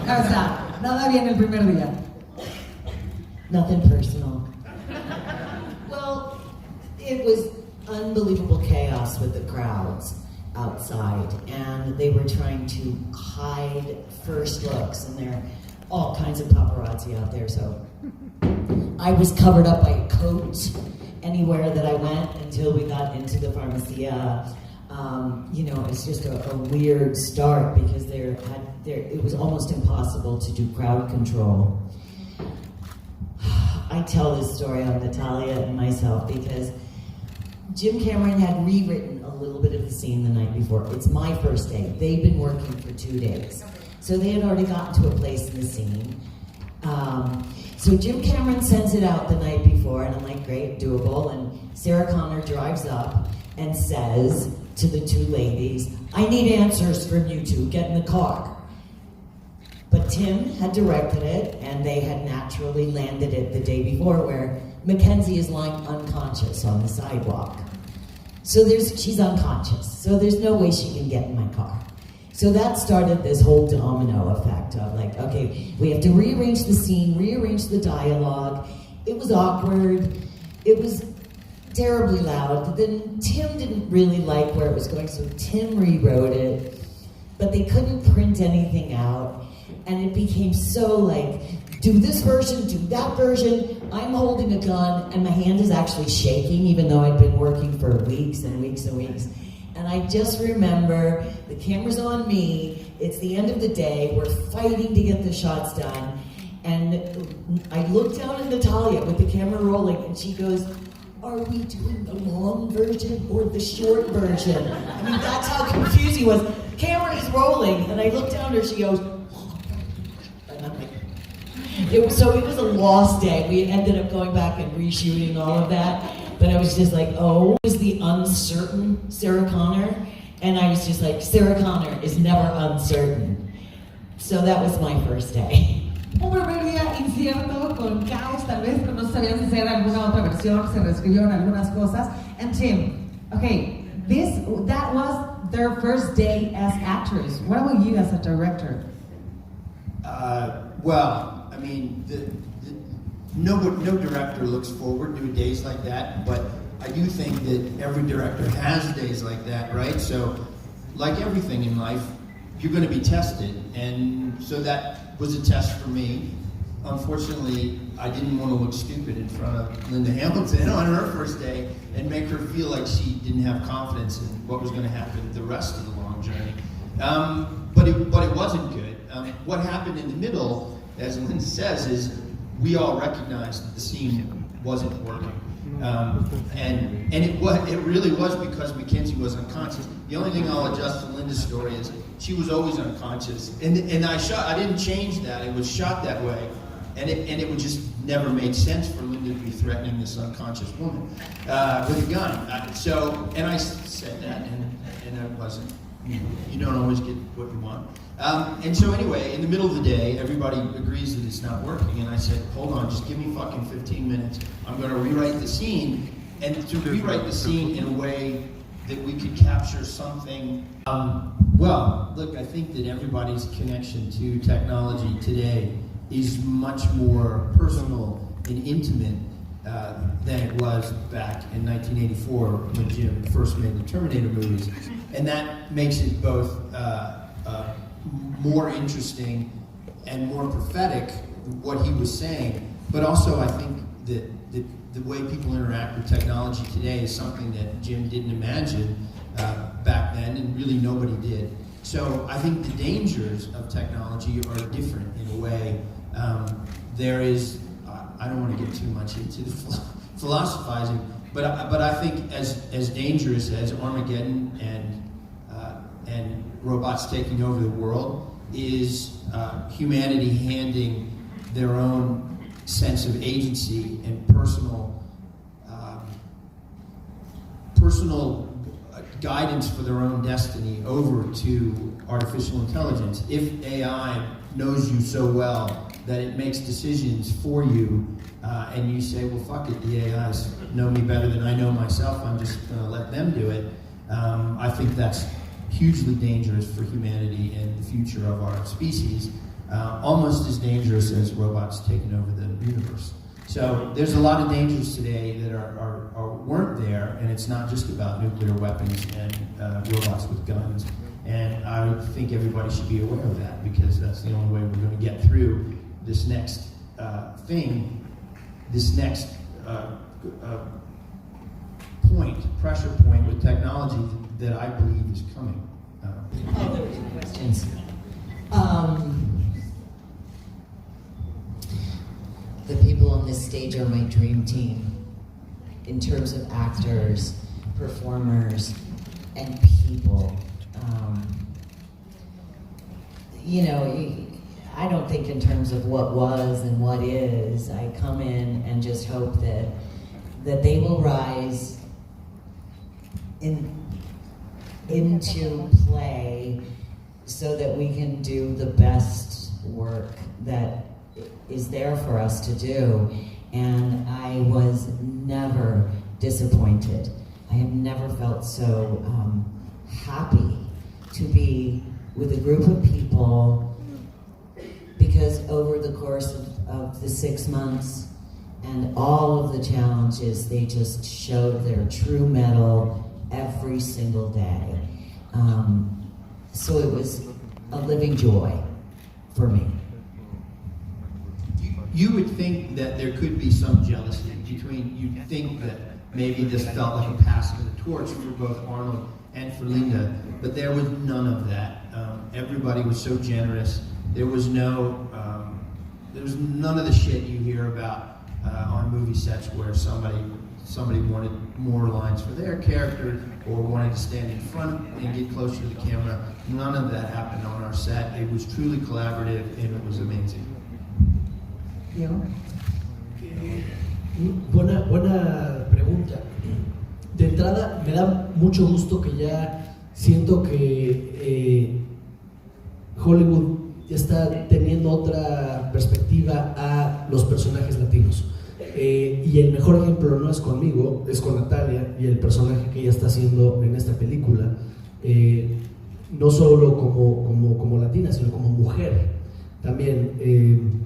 O sea, nada bien el primer día. Nothing personal. Well, it was unbelievable chaos with the crowds outside, and they were trying to hide first looks, and there are all kinds of paparazzi out there, so I was covered up by a coat anywhere that I went until we got into the pharmacia. It's just a weird start because it was almost impossible to do crowd control. I tell this story of Natalia and myself because Jim Cameron had rewritten a little bit of the scene the night before. It's my first day. They've been working for 2 days. So they had already gotten to a place in the scene. So Jim Cameron sends it out the night before, and I'm like, great, doable. And Sarah Connor drives up and says to the two ladies, I need answers from you two, get in the car. But Tim had directed it, and they had naturally landed it the day before, where Mackenzie is lying unconscious on the sidewalk. So she's unconscious, so there's no way she can get in my car. So that started this whole domino effect of like, okay, we have to rearrange the scene, rearrange the dialogue. It was awkward. It was terribly loud. Then Tim didn't really like where it was going, so Tim rewrote it. But they couldn't print anything out. And it became so like, do this version, do that version. I'm holding a gun, and my hand is actually shaking, even though I'd been working for weeks and weeks and weeks. And I just remember the camera's on me, it's the end of the day, we're fighting to get the shots done, and I look down at Natalia with the camera rolling, and she goes, are we doing the long version or the short version? I mean, that's how confused he was. The camera is rolling, and I look down at her, she goes, and I'm like, it was a lost day. We ended up going back and reshooting all of that. But I was just like, oh, it was the uncertain Sarah Connor. And I was just like, Sarah Connor is never uncertain. So that was my first day. Un primer día incierto, con caos, tal vez no sabían si hacer alguna otra versión, se reescribieron algunas cosas. And Tim, okay, that was their first day as actors. What about you as a director? Well, I mean, no director looks forward to days like that, but I do think that every director has days like that, right? So, like everything in life, you're going to be tested, and so that was a test for me. Unfortunately, I didn't want to look stupid in front of Linda Hamilton on her first day and make her feel like she didn't have confidence in what was going to happen the rest of the long journey. But it wasn't good. What happened in the middle, as Linda says, is we all recognized that the scene wasn't working. And it really was because Mackenzie was unconscious. The only thing I'll adjust to Linda's story is she was always unconscious. And I didn't change that. It was shot that way. And it would just never made sense for Linda to be threatening this unconscious woman with a gun. And I said that, and I wasn't. You don't always get what you want. And so anyway, in the middle of the day, everybody agrees that it's not working, and I said, hold on, just give me fucking 15 minutes. I'm going to rewrite the scene, and to rewrite the scene in a way that we could capture something. Well, look, I think that everybody's connection to technology today is much more personal and intimate than it was back in 1984 when Jim first made the Terminator movies. And that makes it both more interesting and more prophetic, what he was saying, but also I think that the way people interact with technology today is something that Jim didn't imagine back then, and really nobody did. So I think the dangers of technology are different in a way. There is, I don't want to get too much into the philosophizing, but I think as dangerous as Armageddon and robots taking over the world is humanity handing their own sense of agency and personal guidance for their own destiny over to artificial intelligence. If AI knows you so well that it makes decisions for you, and you say, well, fuck it, the AIs know me better than I know myself, I'm just going to let them do it, I think that's hugely dangerous for humanity and the future of our species. almost as dangerous as robots taking over the universe. So there's a lot of dangers today that weren't there, and it's not just about nuclear weapons and robots with guns. And I think everybody should be aware of that, because that's the only way we're going to get through this next pressure point with technology that I believe is coming. There were two questions. The people on this stage are my dream team in terms of actors, performers, and people. I don't think in terms of what was and what is. I come in and just hope that they will rise into play so that we can do the best work that is there for us to do. And I was never disappointed. I have never felt so happy to be with a group of people, because over the course of the 6 months and all of the challenges, they just showed their true mettle every single day. So it was a living joy for me. You would think that there could be some jealousy between, you'd think that maybe this felt like a passing of the torch for both Arnold and for Linda, but there was none of that. Everybody was so generous. There was none of the shit you hear about on movie sets where somebody wanted more lines for their character or wanted to stand in front and get closer to the camera. None of that happened on our set. It was truly collaborative, and it was amazing. Buena pregunta. De entrada, me da mucho gusto que ya siento que Hollywood ya está teniendo otra perspectiva a los personajes latinos. Y el mejor ejemplo no es conmigo, es con Natalia y el personaje que ella está haciendo en esta película, no solo como latina, sino como mujer también.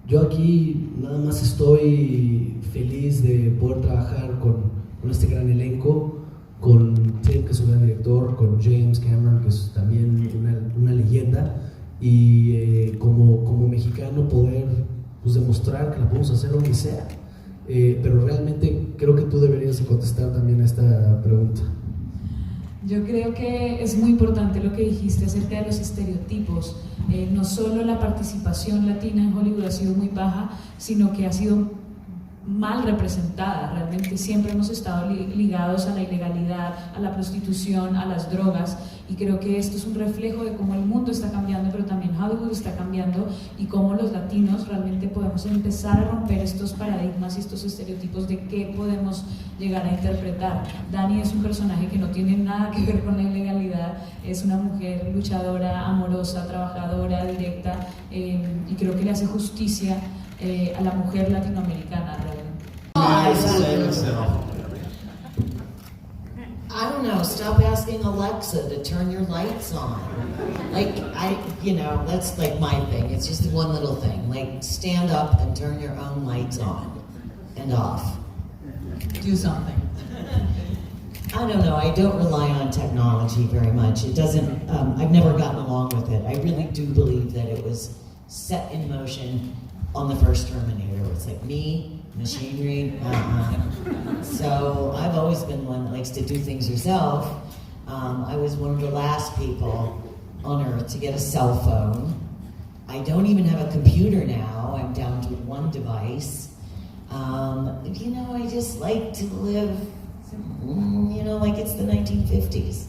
Yo aquí nada más estoy feliz de poder trabajar con este gran elenco, con Tim, que es un gran director, con James Cameron, que es también una leyenda, y como mexicano poder demostrar que la podemos hacer donde sea. Pero realmente creo que tú deberías contestar también a esta pregunta. Yo creo que es muy importante lo que dijiste acerca de los estereotipos. No solo la participación latina en Hollywood ha sido muy baja, sino que ha sido mal representada. Realmente siempre hemos estado ligados a la ilegalidad, a la prostitución, a las drogas, y creo que esto es un reflejo de cómo el mundo está cambiando, pero también Hollywood está cambiando, y cómo los latinos realmente podemos empezar a romper estos paradigmas y estos estereotipos de qué podemos llegar a interpretar. Dani es un personaje que no tiene nada que ver con la ilegalidad, es una mujer luchadora, amorosa, trabajadora, directa, y creo que le hace justicia a la mujer latinoamericana realmente. I don't know, stop asking Alexa to turn your lights on. That's like my thing. It's just one little thing. Like, stand up and turn your own lights on and off. Do something. I don't know, I don't rely on technology very much. It doesn't, I've never gotten along with it. I really do believe that it was set in motion on the first Terminator. It's like me, machinery, So I've always been one that likes to do things yourself. I was one of the last people on Earth to get a cell phone. I don't even have a computer now. I'm down to one device. I just like to live, like it's the 1950s.